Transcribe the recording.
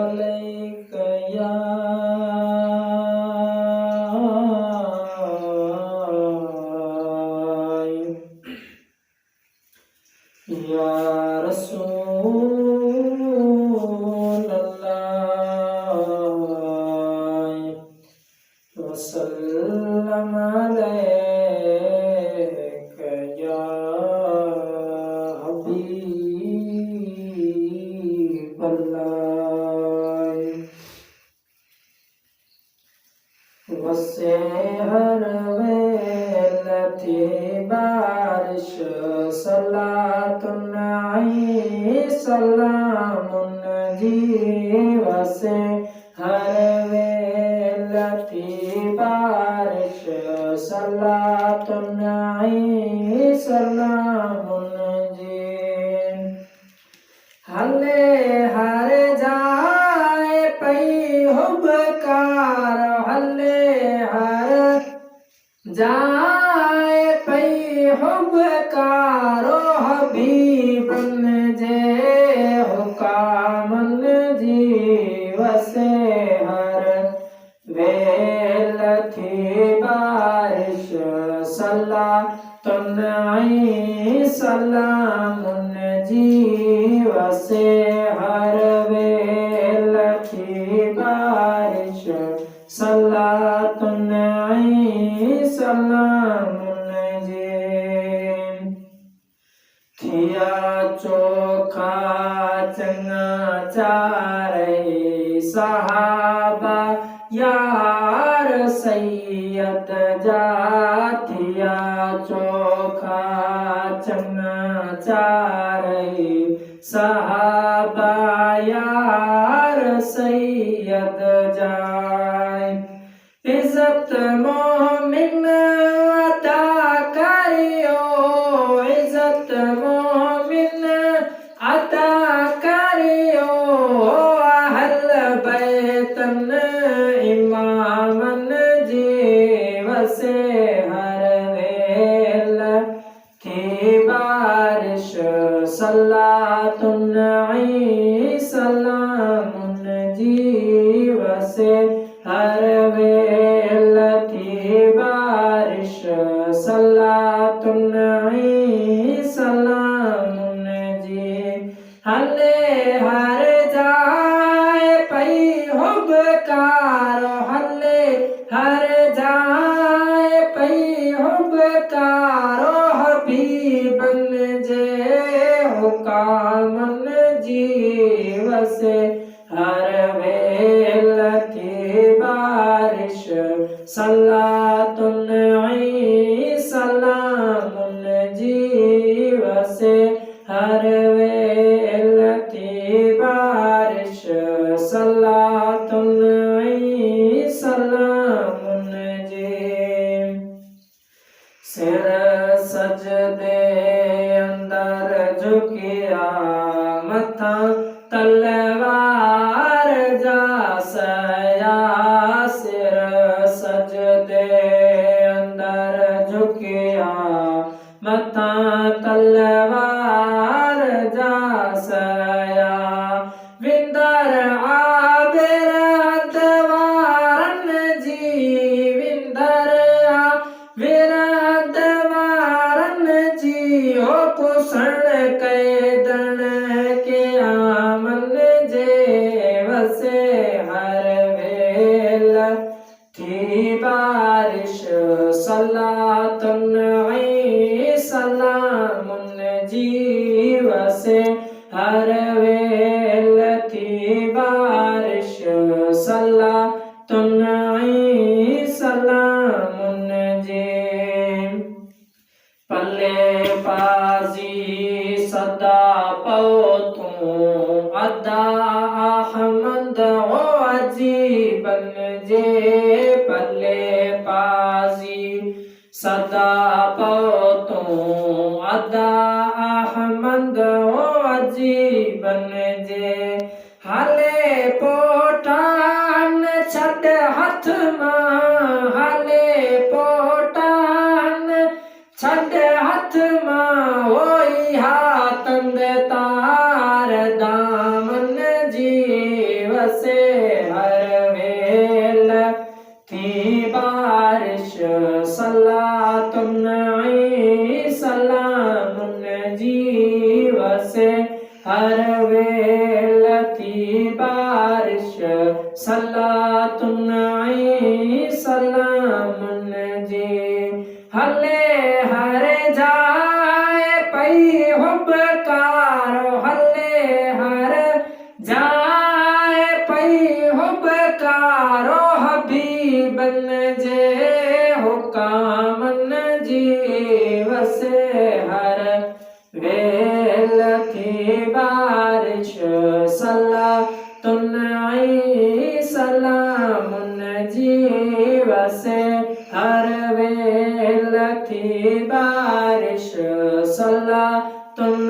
अलैक या रसूल अल्लाह वसल्लम अलैक या हबीब अल्लाह वसे हर वेल थी बारिश सलातुन आई सलामुन जी वसे हर वेल थी बारिश सलातुन आई सलामुन जी हले हर जाए पई हुबकार हले हर जाए पई हुबकारो हबीबन जे हुकामन जी वसे हर वेल थी बारिश सलातुन आई सलामुन जी वसे हर वेल थी बारिश सलातुन आई सलामुन जी थिया चोखा चंगा चारई सहाबा यार सैयद जा थिया चोखा चंगा चारई सहाबा यार सैयद जाय इज्जत मोमिन अदा करियो इज्जत मोमिन अदा करियो अहल बैतन इमामन जी वसे हर वेल थी बारिश सलातुन आई सलामुन जी वसे हर वेल थी बारिश सलातुन आई सलामुन जी हले हर जाए पई हुबकार हले हर जाए पई हुबकारो हबीबन जे हुकामन जी वसे हर वेल थी बारिश सलातुन आई सलामुन जी वसे हर वेल थी बारिश सलातुन आई सलामुन जी सिर सजदे अंदर झुकिया मथा तलवार जा सया सिर सजदे अंदर झुकिया मथा तलवार जा सया विंदर आबिर दवारन जी विंदर आबिर दवारन जी हो कुसण कैदन के आमन जे वसे हर वेल थी बारिश सलातुन आई सलामुन जी वसे हर वेल थी बारिश सलातुन आई सलामुन जी पल्ले पाजी सदा पो तू अदा अहमद हो अजीबन जे पल्ले पाजी सदा पो तू अदा अहमद हो अजीबन जे हले पोटान छड हथ मां हले पोटान छड हथ मां ओई हाथंद तार दामन जी वसे हर वेल थी बारिश सलातुन सलामुन जी वसे हर वेल थी बारिश सलातुन सलामुन जी हले हर जाए पई हुबकारो हले हर जाए पई हुबकारो हबीबन जे हुकामन जी वसे हर वेल थी बारिश सलातुन सलामुन जी वसे हर वेल थी बारिश सलातुन